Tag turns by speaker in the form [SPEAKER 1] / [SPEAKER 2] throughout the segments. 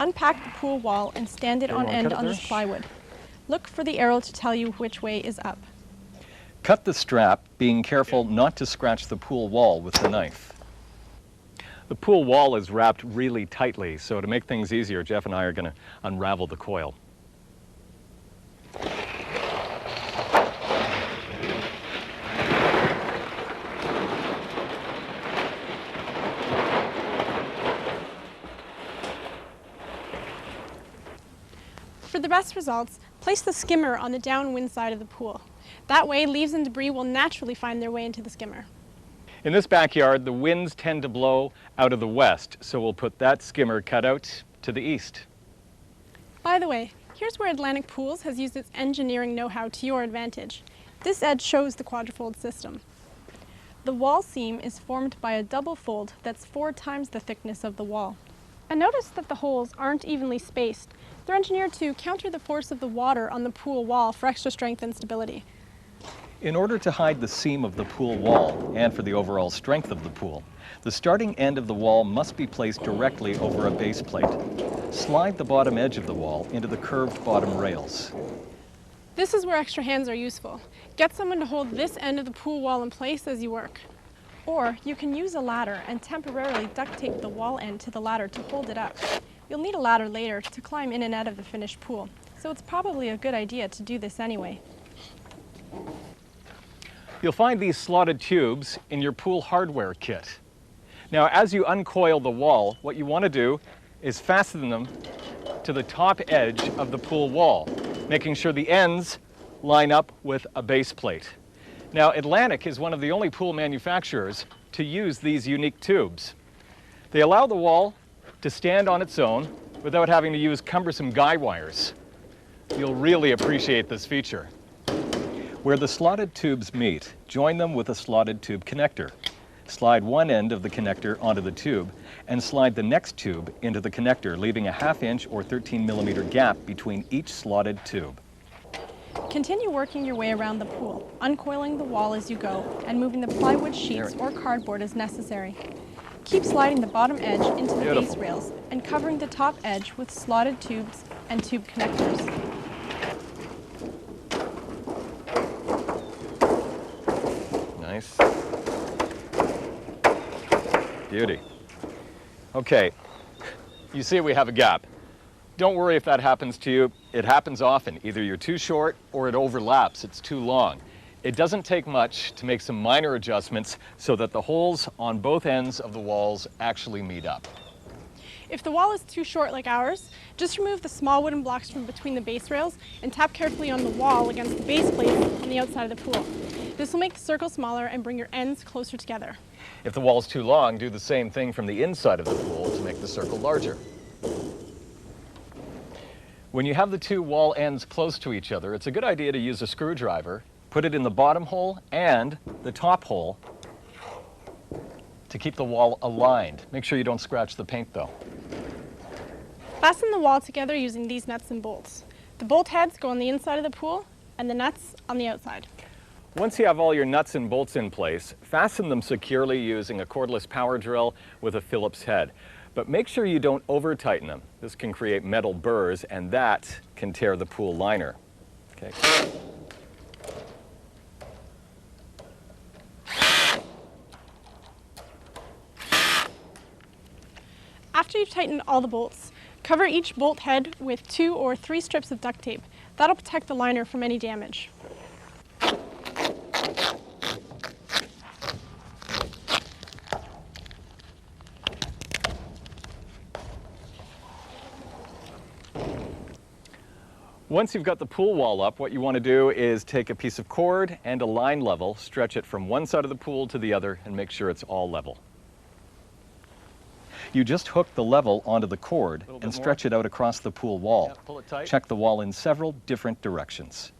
[SPEAKER 1] Unpack the pool wall and stand it on end on this plywood. Look for the arrow to tell you which way is up.
[SPEAKER 2] Cut the strap, being careful not to scratch the pool wall with the knife. The pool wall is wrapped really tightly, so to make things easier, Jeff and I are going to unravel the coil.
[SPEAKER 1] For the best results, place the skimmer on the downwind side of the pool. That way, leaves and debris will naturally find their way into the skimmer.
[SPEAKER 2] In this backyard, the winds tend to blow out of the west, so we'll put that skimmer cut out to the east.
[SPEAKER 1] By the way, here's where Atlantic Pools has used its engineering know-how to your advantage. This edge shows the quadrifold system. The wall seam is formed by a double fold that's 4 times the thickness of the wall. And notice that the holes aren't evenly spaced. They're engineered to counter the force of the water on the pool wall for extra strength and stability.
[SPEAKER 2] In order to hide the seam of the pool wall and for the overall strength of the pool, the starting end of the wall must be placed directly over a base plate. Slide the bottom edge of the wall into the curved bottom rails.
[SPEAKER 1] This is where extra hands are useful. Get someone to hold this end of the pool wall in place as you work. Or you can use a ladder and temporarily duct tape the wall end to the ladder to hold it up. You'll need a ladder later to climb in and out of the finished pool, so it's probably a good idea to do this anyway.
[SPEAKER 2] You'll find these slotted tubes in your pool hardware kit. Now, as you uncoil the wall, what you want to do is fasten them to the top edge of the pool wall, making sure the ends line up with a base plate. Now, Atlantic is one of the only pool manufacturers to use these unique tubes. They allow the wall to stand on its own without having to use cumbersome guy wires. You'll really appreciate this feature. Where the slotted tubes meet, join them with a slotted tube connector. Slide one end of the connector onto the tube and slide the next tube into the connector, leaving a 1/2 inch or 13 millimeter gap between each slotted tube.
[SPEAKER 1] Continue working your way around the pool, uncoiling the wall as you go and moving the plywood sheets or cardboard as necessary. Keep sliding the bottom edge into the base rails and covering the top edge with slotted tubes and tube connectors.
[SPEAKER 2] Nice. Beauty. Okay, you see we have a gap. Don't worry if that happens to you. It happens often. Either you're too short or it overlaps, it's too long. It doesn't take much to make some minor adjustments so that the holes on both ends of the walls actually meet up.
[SPEAKER 1] If the wall is too short like ours, just remove the small wooden blocks from between the base rails and tap carefully on the wall against the base plate on the outside of the pool. This will make the circle smaller and bring your ends closer together.
[SPEAKER 2] If the wall is too long, do the same thing from the inside of the pool to make the circle larger. When you have the two wall ends close to each other, it's a good idea to use a screwdriver, put it in the bottom hole and the top hole to keep the wall aligned. Make sure you don't scratch the paint though.
[SPEAKER 1] Fasten the wall together using these nuts and bolts. The bolt heads go on the inside of the pool and the nuts on the outside.
[SPEAKER 2] Once you have all your nuts and bolts in place, fasten them securely using a cordless power drill with a Phillips head. But make sure you don't over-tighten them. This can create metal burrs, and that can tear the pool liner. Okay.
[SPEAKER 1] After you've tightened all the bolts, cover each bolt head with 2 or 3 strips of duct tape. That'll protect the liner from any damage.
[SPEAKER 2] Once you've got the pool wall up, what you want to do is take a piece of cord and a line level, stretch it from one side of the pool to the other, and make sure it's all level. You just hook the level onto the cord and stretch it out across the pool wall.
[SPEAKER 3] Yeah, pull it tight.
[SPEAKER 2] Check the wall in several different directions.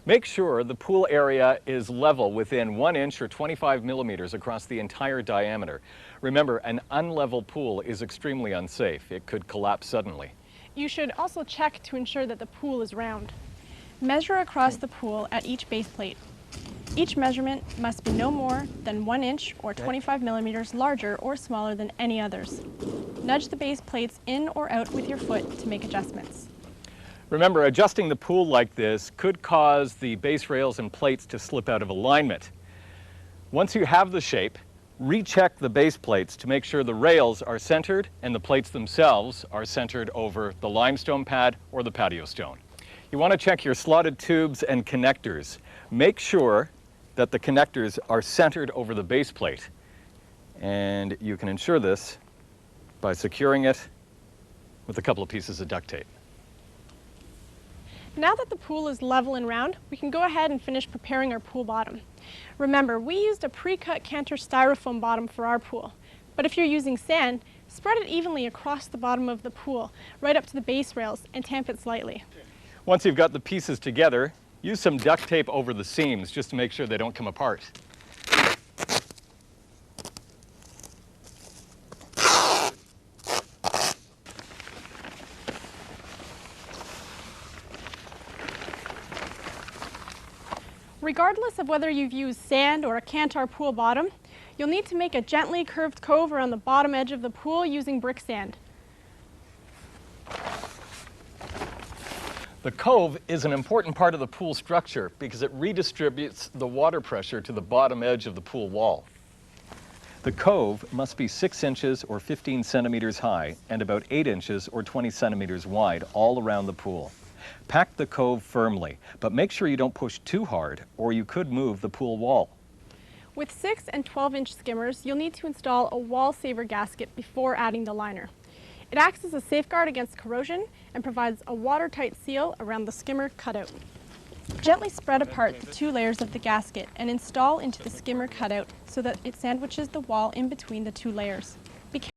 [SPEAKER 2] Make sure the pool area is level within 1 inch or 25 millimeters across the entire diameter. Remember, an unlevel pool is extremely unsafe. It could collapse suddenly.
[SPEAKER 1] You should also check to ensure that the pool is round. Measure across the pool at each base plate. Each measurement must be no more than 1 inch or 25 millimeters larger or smaller than any others. Nudge the base plates in or out with your foot to make adjustments.
[SPEAKER 2] Remember, adjusting the pool like this could cause the base rails and plates to slip out of alignment. Once you have the shape, recheck the base plates to make sure the rails are centered and the plates themselves are centered over the limestone pad or the patio stone. You want to check your slotted tubes and connectors. Make sure that the connectors are centered over the base plate. And you can ensure this by securing it with a couple of pieces of duct tape.
[SPEAKER 1] Now that the pool is level and round, we can go ahead and finish preparing our pool bottom. Remember, we used a pre-cut Cantor styrofoam bottom for our pool, but if you're using sand, spread it evenly across the bottom of the pool, right up to the base rails, and tamp it slightly.
[SPEAKER 2] Once you've got the pieces together, use some duct tape over the seams just to make sure they don't come apart.
[SPEAKER 1] Regardless of whether you've used sand or a Cantor pool bottom, you'll need to make a gently curved cove around the bottom edge of the pool using brick sand.
[SPEAKER 2] The cove is an important part of the pool structure because it redistributes the water pressure to the bottom edge of the pool wall. The cove must be 6 inches or 15 centimeters high and about 8 inches or 20 centimeters wide all around the pool. Pack the cove firmly, but make sure you don't push too hard or you could move the pool wall.
[SPEAKER 1] With 6 and 12-inch skimmers, you'll need to install a wall saver gasket before adding the liner. It acts as a safeguard against corrosion and provides a watertight seal around the skimmer cutout. Gently spread apart the 2 layers of the gasket and install into the skimmer cutout so that it sandwiches the wall in between the 2 layers.